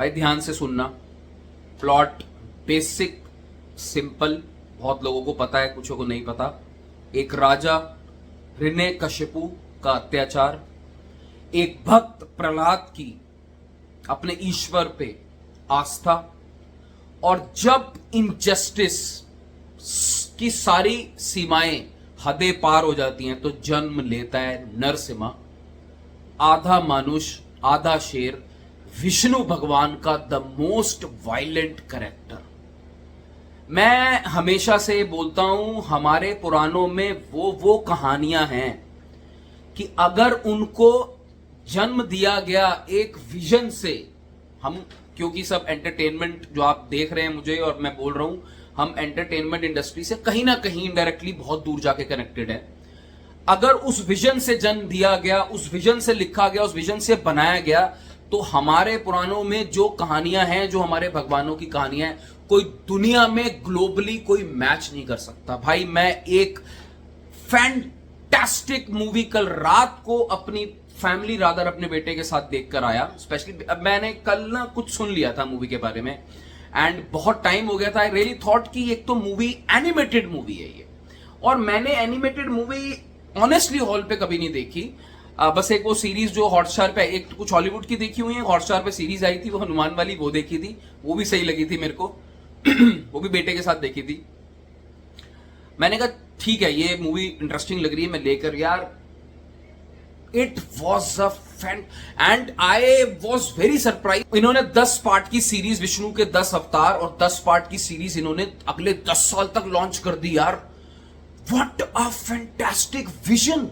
भाई ध्यान से सुनना। प्लॉट बेसिक सिंपल, बहुत लोगों को पता है, कुछों को नहीं पता। एक राजा हिरण्यकशिपु का अत्याचार, एक भक्त प्रहलाद की अपने ईश्वर पे आस्था, और जब इनजस्टिस की सारी सीमाएं हदें पार हो जाती हैं तो जन्म लेता है नरसिम्हा, आधा मानुष आधा शेर, विष्णु भगवान का द मोस्ट वायलेंट कैरेक्टर। मैं हमेशा से बोलता हूं, हमारे पुराणों में वो कहानियां हैं कि अगर उनको जन्म दिया गया एक विजन से, हम क्योंकि सब एंटरटेनमेंट जो आप देख रहे हैं मुझे और मैं बोल रहा हूं, हम एंटरटेनमेंट इंडस्ट्री से कहीं ना कहीं इनडायरेक्टली बहुत दूर जाके कनेक्टेड है। अगर उस विजन से जन्म दिया गया, उस विजन से लिखा गया, उस विजन से बनाया गया, तो हमारे पुराणों में जो कहानियां हैं, जो हमारे भगवानों की कहानियां हैं, कोई दुनिया में ग्लोबली कोई मैच नहीं कर सकता। भाई मैं एक फैंटास्टिक मूवी कल रात को अपनी फैमिली रादर अपने बेटे के साथ देखकर आया। स्पेशली अब मैंने कल ना कुछ सुन लिया था मूवी के बारे में एंड बहुत टाइम हो गया था। आई रियली थॉट कि एक तो मूवी एनिमेटेड मूवी है ये, और मैंने एनिमेटेड मूवी ऑनेस्टली हॉल पे कभी नहीं देखी। बस एक वो सीरीज जो हॉटस्टार पे, एक कुछ हॉलीवुड की देखी हुई है, हॉटस्टार पे सीरीज आई थी वो हनुमान वाली, वो देखी थी, वो भी सही लगी थी मेरे को। वो भी बेटे के साथ देखी थी। मैंने कहा ठीक है ये मूवी इंटरेस्टिंग लग रही है, मैं लेकर यार it was a fan and I was very surprise. इन्होंने 10 पार्ट की सीरीज, विष्णु के 10 अवतार और 10 पार्ट की सीरीज इन्होंने अगले 10 साल तक लॉन्च कर दी यार। What a fantastic vision.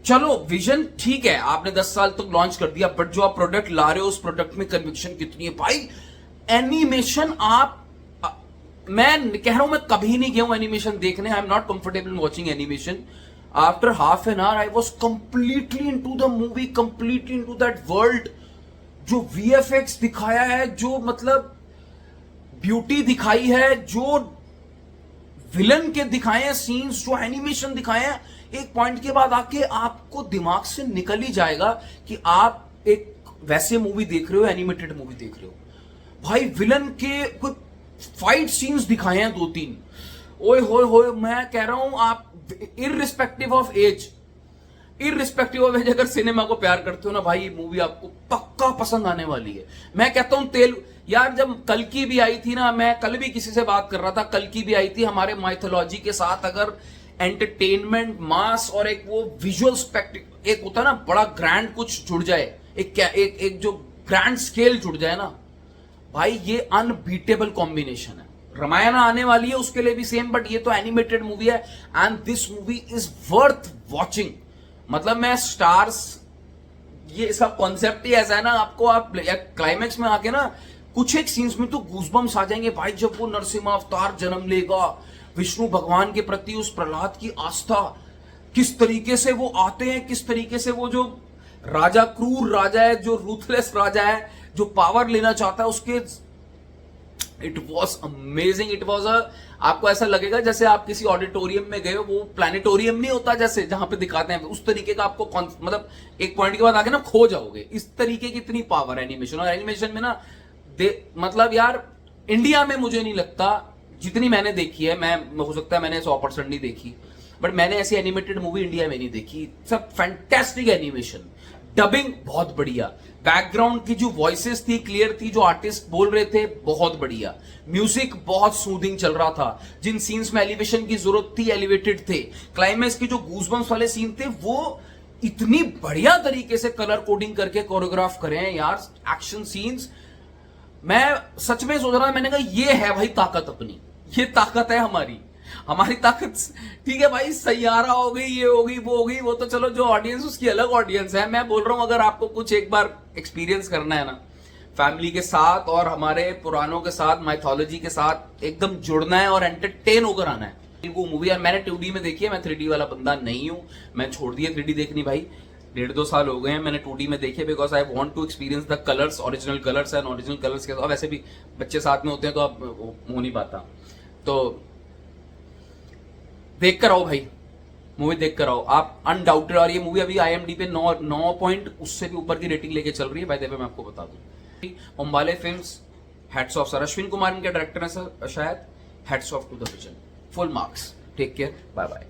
चलो विजन ठीक है, आपने 10 साल तक लॉन्च कर दिया, बट जो आप प्रोडक्ट ला रहे हो उस प्रोडक्ट में कन्विक्शन कितनी है भाई। एनिमेशन मैं कह रहा हूं, मैं कभी नहीं गया हूं एनिमेशन देखने। I am not comfortable in watching animation. After half an hour I was completely into the movie, completely into that world. जो VFX दिखाया है, जो मतलब ब्यूटी दिखाई है, जो विलन के दिखाए हैं सीन्स, जो एनिमेशन दिखाए हैं, एक पॉइंट के बाद आके आपको दिमाग से निकल ही जाएगा कि आप एक वैसे मूवी देख रहे हो, एनिमेटेड मूवी देख रहे हो। भाई विलन के कोई फाइट सीन्स दिखाए हैं 2-3, ओए होए होए। मैं कह रहा हूं आप इररिस्पेक्टिव ऑफ एज, अगर सिनेमा को प्यार करते हो ना भाई, ये मूवी आपको पक्का पसंद आने वाली है। मैं कहता हूं यार जब कल की भी आई थी ना, मैं कल भी किसी से बात कर रहा था, कल की भी आई थी, हमारे माइथोलॉजी के साथ अगर एंटरटेनमेंट, मास और एक वो विजुअल स्पेक्टिकल, एक होता है ना बड़ा ग्रैंड कुछ जुड़ जाए, एक जो ग्रैंड स्केल जुड़ जाए ना भाई, ये अनबीटेबल कॉम्बिनेशन है। रामायण आने वाली है उसके लिए भी सेम, बट ये तो एनिमेटेड मूवी है and this movie is worth watching. मतलब मैं स्टार्स, ये इसका कॉन्सेप्ट ही ऐसा है ना, आपको आप क्लाइमेक्स में आके ना कुछ एक सीन्स में तो गूजबम्स आ जाएंगे भाई, जब वो नरसिम्हा अवतार जन्म लेगा, विष्णु भगवान के प्रति उस प्रहलाद की आस्था, किस तरीके से वो आते हैं, किस तरीके से वो जो राजा, क्रूर राजा है, जो रूथलेस राजा है, जो पावर लेना चाहता है, उसके it was amazing. It was आपको ऐसा लगेगा जैसे आप किसी ऑडिटोरियम में गए हो, वो प्लानिटोरियम नहीं होता जैसे जहां पे दिखाते हैं, उस तरीके का आपको मतलब एक पॉइंट के बाद आके ना खो जाओगे। इस तरीके की इतनी पावर एनिमेशन, और एनिमेशन में ना मतलब यार इंडिया में मुझे नहीं लगता जितनी मैंने देखी है, मैं हो सकता है मैंने 100% नहीं देखी, बट मैंने ऐसी एनिमेटेड मूवी इंडिया में नहीं देखी। सब फैंटास्टिक एनिमेशन, डबिंग बहुत बढ़िया, बैकग्राउंड की जो वॉइसेस थी क्लियर थी, जो आर्टिस्ट बोल रहे थे बहुत बढ़िया, म्यूजिक बहुत सूदिंग चल रहा था, जिन सीन्स में एलिवेशन की जरूरत थी एलिवेटेड थे, क्लाइमैक्स के जो गूजबम्स वाले सीन थे वो इतनी बढ़िया तरीके से कलर कोडिंग करके कोरियोग्राफ करे हैं यार, एक्शन सीन्स। मैं सच में सोच रहा था, मैंने कहा ये है भाई ताकत अपनी, ये ताकत है हमारी ताकत। ठीक है भाई, सैयारा हो गई, ये हो गई, वो हो गई, वो तो चलो जो ऑडियंस उसकी अलग ऑडियंस है। मैं बोल रहा हूं अगर आपको कुछ एक बार एक्सपीरियंस करना है ना फैमिली के साथ और हमारे पुरानों के साथ, माइथोलॉजी के साथ एकदम जुड़ना है और एंटरटेन होकर आना है, वो मूवी यार मैंने 2D में देखी है। मैं 3D वाला बंदा नहीं हूं, मैं छोड़ दिया 3D देखनी भाई, 1.5-2 साल हो गए हैं मैंने 2D में देखे, because I want to experience the colours, original colours and original colours के साथ। वैसे भी बच्चे साथ में होते हैं तो अब हो नहीं पाता, तो देख कर आओ भाई, मूवी देख कर आओ आप अनडाउटेड। और ये मूवी अभी IMDb पे 9 पॉइंट उससे भी ऊपर की रेटिंग लेके चल रही है। बाय द वे मैं आपको बता दूं, उम्बाले films, hats off sir. Ashwin Kumar इनके डायरेक्टर हैं सर शायद। Hats off to the vision, full marks. Take care, bye bye.